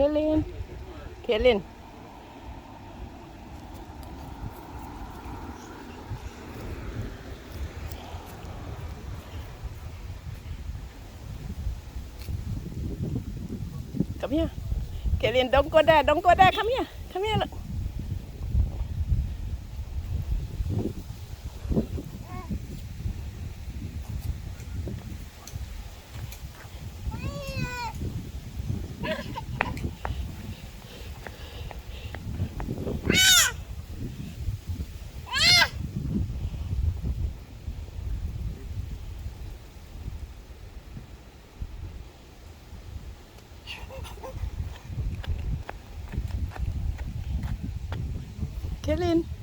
Kaylin. Kaylin. Come here. Kaylin, don't go there. Don't go there. Come here. Come here. Look. Kaylin.